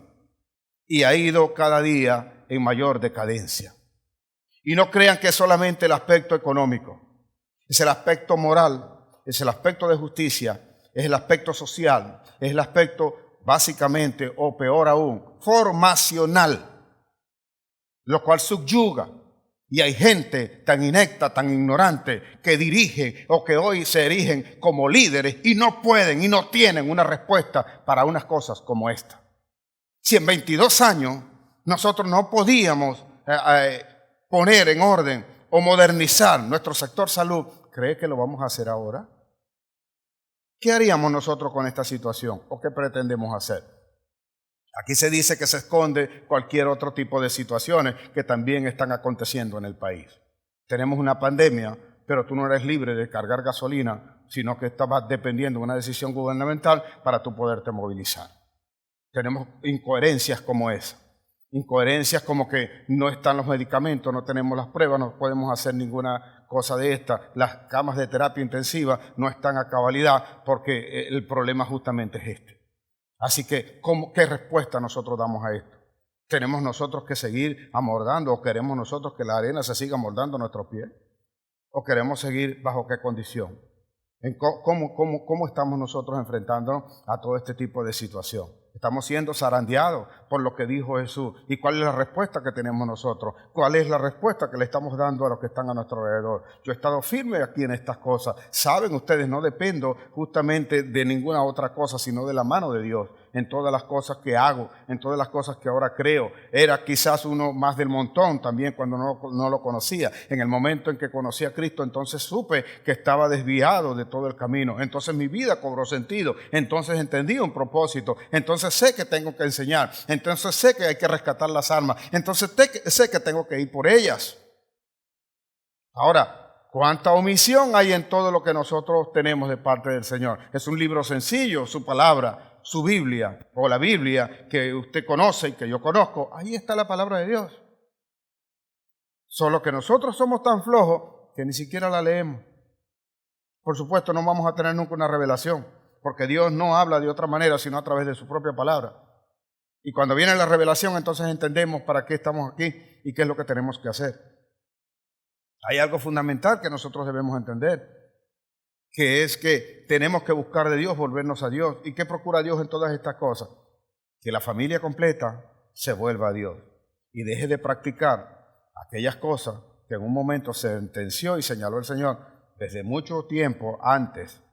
y ha ido cada día en mayor decadencia. Y no crean que es solamente el aspecto económico, es el aspecto moral, es el aspecto de justicia, es el aspecto social, es el aspecto básicamente, o peor aún, formacional, lo cual subyuga. Y hay gente tan inepta, tan ignorante, que dirige o que hoy se erigen como líderes y no pueden y no tienen una respuesta para unas cosas como esta. Si en 22 años nosotros no podíamos poner en orden o modernizar nuestro sector salud, ¿cree que lo vamos a hacer ahora? ¿Qué haríamos nosotros con esta situación o qué pretendemos hacer? Aquí se dice que se esconde cualquier otro tipo de situaciones que también están aconteciendo en el país. Tenemos una pandemia, pero tú no eres libre de cargar gasolina, sino que estabas dependiendo de una decisión gubernamental para tú poderte movilizar. Tenemos incoherencias como esa. Incoherencias como que no están los medicamentos, no tenemos las pruebas, no podemos hacer ninguna cosa de esta. Las camas de terapia intensiva no están a cabalidad porque el problema justamente es este. Así que, ¿qué respuesta nosotros damos a esto? ¿Tenemos nosotros que seguir amordando o queremos nosotros que la arena se siga amordando nuestros pies? ¿O queremos seguir bajo qué condición? ¿Cómo estamos nosotros enfrentándonos a todo este tipo de situación? Estamos siendo zarandeados por lo que dijo Jesús. ¿Y cuál es la respuesta que tenemos nosotros? ¿Cuál es la respuesta que le estamos dando a los que están a nuestro alrededor? Yo he estado firme aquí en estas cosas. Saben ustedes, no dependo justamente de ninguna otra cosa, sino de la mano de Dios. En todas las cosas que hago, en todas las cosas que ahora creo. Era quizás uno más del montón también cuando no lo conocía. En el momento en que conocí a Cristo, entonces supe que estaba desviado de todo el camino. Entonces mi vida cobró sentido. Entonces entendí un propósito. Entonces sé que tengo que enseñar. Entonces sé que hay que rescatar las almas. Entonces sé que tengo que ir por ellas. Ahora, ¿cuánta omisión hay en todo lo que nosotros tenemos de parte del Señor? Es un libro sencillo, su palabra, su Biblia, o la Biblia que usted conoce y que yo conozco. Ahí está la palabra de Dios. Solo que nosotros somos tan flojos que ni siquiera la leemos. Por supuesto, no vamos a tener nunca una revelación, porque Dios no habla de otra manera, sino a través de su propia palabra. Y cuando viene la revelación, entonces entendemos para qué estamos aquí y qué es lo que tenemos que hacer. Hay algo fundamental que nosotros debemos entender, que es que tenemos que buscar de Dios, volvernos a Dios. ¿Y qué procura Dios en todas estas cosas? Que la familia completa se vuelva a Dios y deje de practicar aquellas cosas que en un momento se sentenció y señaló el Señor desde mucho tiempo antes,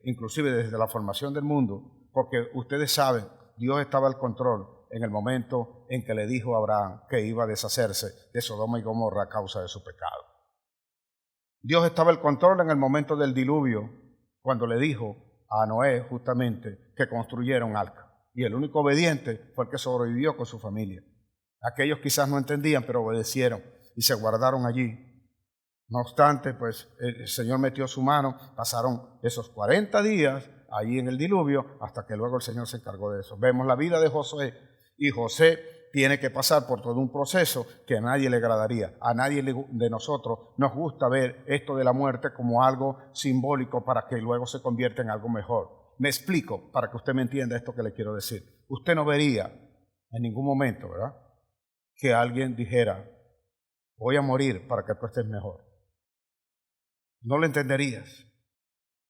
inclusive desde la formación del mundo, porque ustedes saben, Dios estaba al control en el momento en que le dijo a Abraham que iba a deshacerse de Sodoma y Gomorra a causa de su pecado. Dios estaba al control en el momento del diluvio, cuando le dijo a Noé justamente que construyera un arca. Y el único obediente fue el que sobrevivió con su familia. Aquellos quizás no entendían, pero obedecieron y se guardaron allí. No obstante, pues el Señor metió su mano, pasaron esos 40 días allí en el diluvio, hasta que luego el Señor se encargó de eso. Vemos la vida de Josué, y José tiene que pasar por todo un proceso que a nadie le agradaría. A nadie de nosotros nos gusta ver esto de la muerte como algo simbólico para que luego se convierta en algo mejor. Me explico para que usted me entienda esto que le quiero decir. Usted no vería en ningún momento, ¿verdad?, que alguien dijera, voy a morir para que tú estés mejor. No lo entenderías.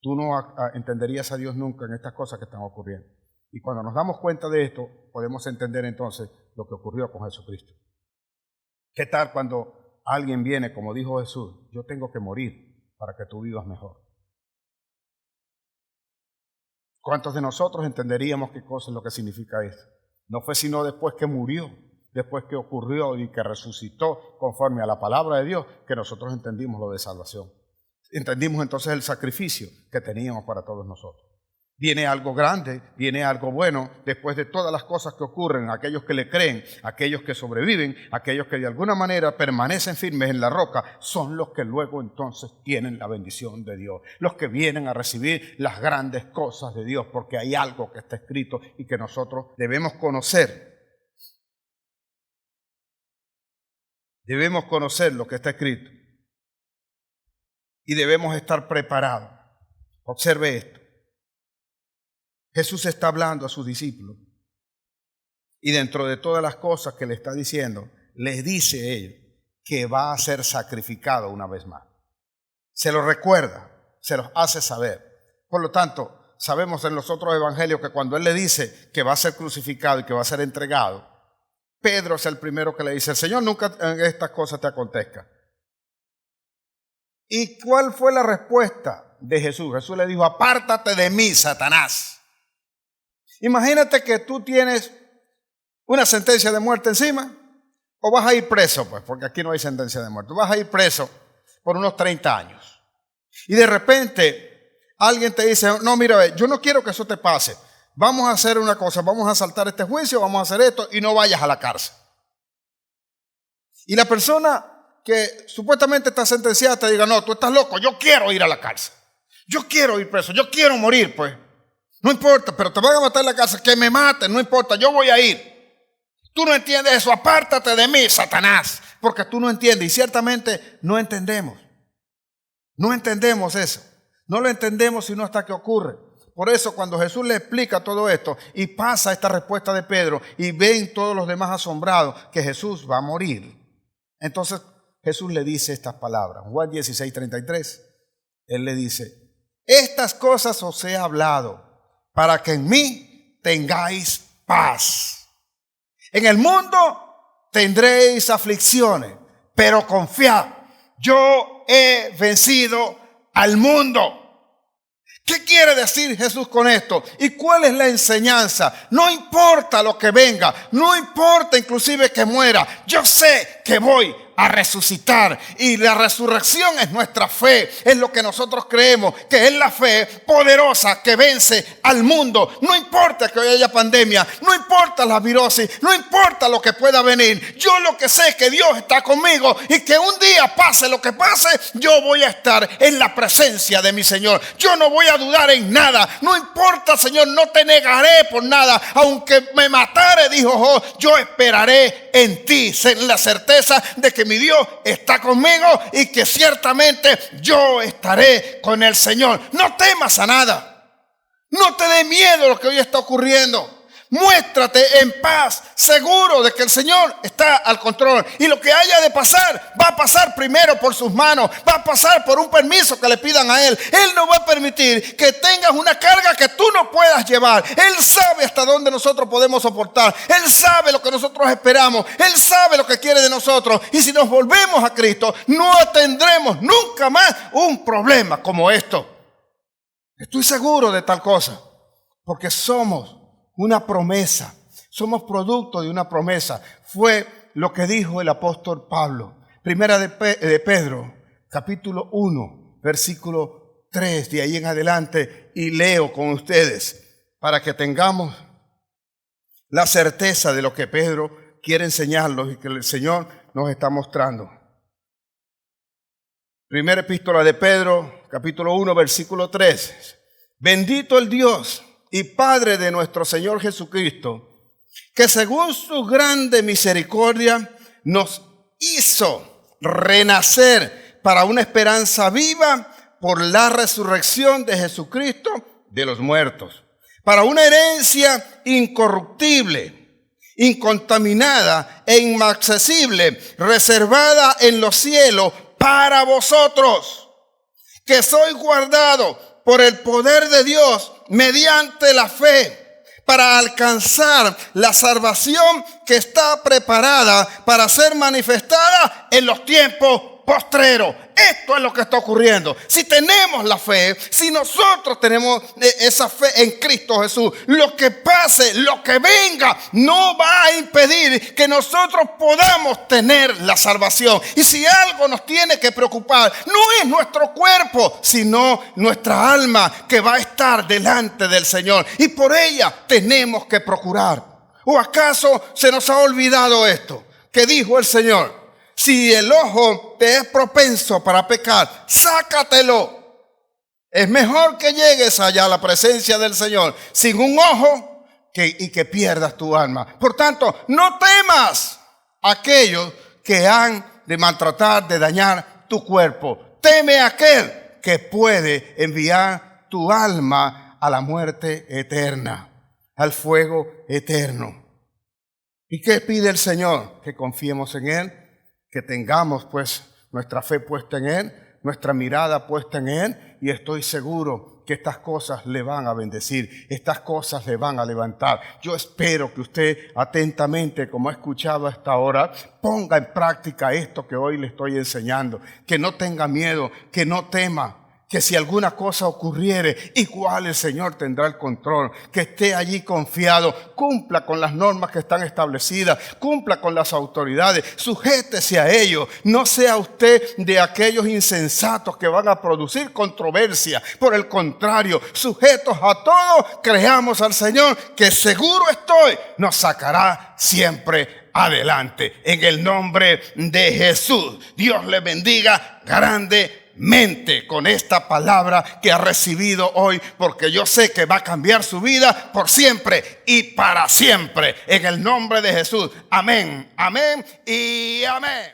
Tú no entenderías a Dios nunca en estas cosas que están ocurriendo. Y cuando nos damos cuenta de esto, podemos entender entonces lo que ocurrió con Jesucristo. ¿Qué tal cuando alguien viene, como dijo Jesús, yo tengo que morir para que tú vivas mejor. ¿Cuántos de nosotros entenderíamos qué cosa es lo que significa esto? No fue sino después que murió, después que ocurrió y que resucitó conforme a la palabra de Dios, que nosotros entendimos lo de salvación. Entendimos entonces el sacrificio que teníamos para todos nosotros. Viene algo grande, viene algo bueno, después de todas las cosas que ocurren, aquellos que le creen, aquellos que sobreviven, aquellos que de alguna manera permanecen firmes en la roca, son los que luego entonces tienen la bendición de Dios, los que vienen a recibir las grandes cosas de Dios, porque hay algo que está escrito y que nosotros debemos conocer. Debemos conocer lo que está escrito y debemos estar preparados. Observe esto. Jesús está hablando a sus discípulos y dentro de todas las cosas que le está diciendo, les dice a ellos que va a ser sacrificado una vez más. Se lo recuerda, se los hace saber. Por lo tanto, sabemos en los otros evangelios que cuando Él le dice que va a ser crucificado y que va a ser entregado, Pedro es el primero que le dice, el Señor nunca en estas cosas te acontezca. ¿Y cuál fue la respuesta de Jesús? Jesús le dijo, apártate de mí, Satanás. Imagínate que tú tienes una sentencia de muerte encima o vas a ir preso, pues, porque aquí no hay sentencia de muerte. Vas a ir preso por unos 30 años. Y de repente alguien te dice, no, mira, yo no quiero que eso te pase. Vamos a hacer una cosa, vamos a saltar este juicio, vamos a hacer esto y no vayas a la cárcel. Y la persona que supuestamente está sentenciada te diga, no, tú estás loco, yo quiero ir a la cárcel. Yo quiero ir preso, yo quiero morir, pues. No importa, pero te van a matar en la cárcel, que me maten, no importa, yo voy a ir. Tú no entiendes eso, apártate de mí, Satanás, porque tú no entiendes y ciertamente no entendemos. No entendemos eso, no lo entendemos sino hasta que ocurre. Por eso cuando Jesús le explica todo esto y pasa esta respuesta de Pedro y ven todos los demás asombrados que Jesús va a morir, entonces Jesús le dice estas palabras. Juan 16:33, Él le dice, estas cosas os he hablado para que en mí tengáis paz. En el mundo tendréis aflicciones, pero confiad, yo he vencido al mundo. ¿Qué quiere decir Jesús con esto? ¿Y cuál es la enseñanza? No importa lo que venga, no importa inclusive que muera, yo sé que voy a resucitar y la resurrección es nuestra fe, es lo que nosotros creemos, que es la fe poderosa que vence al mundo. No importa que hoy haya pandemia, no importa la virosis, no importa lo que pueda venir, yo lo que sé es que Dios está conmigo y que un día pase lo que pase, yo voy a estar en la presencia de mi Señor. Yo no voy a dudar en nada, no importa, Señor, no te negaré por nada, aunque me matare, dijo Job, yo esperaré en ti, en la certeza de que mi Dios está conmigo y que ciertamente yo estaré con el Señor. No temas a nada, no te dé miedo lo que hoy está ocurriendo. Muéstrate en paz, seguro de que el Señor está al control. Y lo que haya de pasar, va a pasar primero por sus manos. Va a pasar por un permiso que le pidan a Él. Él no va a permitir que tengas una carga que tú no puedas llevar. Él sabe hasta dónde nosotros podemos soportar. Él sabe lo que nosotros esperamos. Él sabe lo que quiere de nosotros. Y si nos volvemos a Cristo, no tendremos nunca más un problema como esto. Estoy seguro de tal cosa, porque somos una promesa, somos producto de una promesa. Fue lo que dijo el apóstol Pablo. Primera de Pedro, capítulo 1, versículo 3, de ahí en adelante, y leo con ustedes para que tengamos la certeza de lo que Pedro quiere enseñarnos y que el Señor nos está mostrando. Primera epístola de Pedro, capítulo 1, versículo 3. Bendito el Dios y Padre de nuestro Señor Jesucristo, que según su grande misericordia nos hizo renacer para una esperanza viva por la resurrección de Jesucristo de los muertos, para una herencia incorruptible, incontaminada e inaccesible, reservada en los cielos para vosotros, que sois guardados por el poder de Dios mediante la fe, para alcanzar la salvación que está preparada para ser manifestada en los tiempos postreros. Esto es lo que está ocurriendo. Si tenemos la fe, si nosotros tenemos esa fe en Cristo Jesús, lo que pase, lo que venga, no va a impedir que nosotros podamos tener la salvación. Y si algo nos tiene que preocupar, no es nuestro cuerpo, sino nuestra alma que va a estar delante del Señor. Y por ella tenemos que procurar. ¿O acaso se nos ha olvidado esto? Que dijo el Señor: si el ojo te es propenso para pecar, sácatelo. Es mejor que llegues allá a la presencia del Señor sin un ojo y que pierdas tu alma. Por tanto, no temas a aquellos que han de maltratar, de dañar tu cuerpo. Teme a aquel que puede enviar tu alma a la muerte eterna, al fuego eterno. ¿Y qué pide el Señor? Que confiemos en Él, que tengamos pues nuestra fe puesta en Él, nuestra mirada puesta en Él, y estoy seguro que estas cosas le van a bendecir, estas cosas le van a levantar. Yo espero que usted atentamente, como ha escuchado hasta ahora, ponga en práctica esto que hoy le estoy enseñando, que no tenga miedo, que no tema, que si alguna cosa ocurriere, igual el Señor tendrá el control, que esté allí confiado, cumpla con las normas que están establecidas, cumpla con las autoridades, sujétese a ellos, no sea usted de aquellos insensatos que van a producir controversia. Por el contrario, sujetos a todo, creamos al Señor, que seguro estoy, nos sacará siempre adelante. En el nombre de Jesús, Dios le bendiga grandemente con esta palabra que ha recibido hoy, porque yo sé que va a cambiar su vida por siempre y para siempre. En el nombre de Jesús. Amén, amén y amén.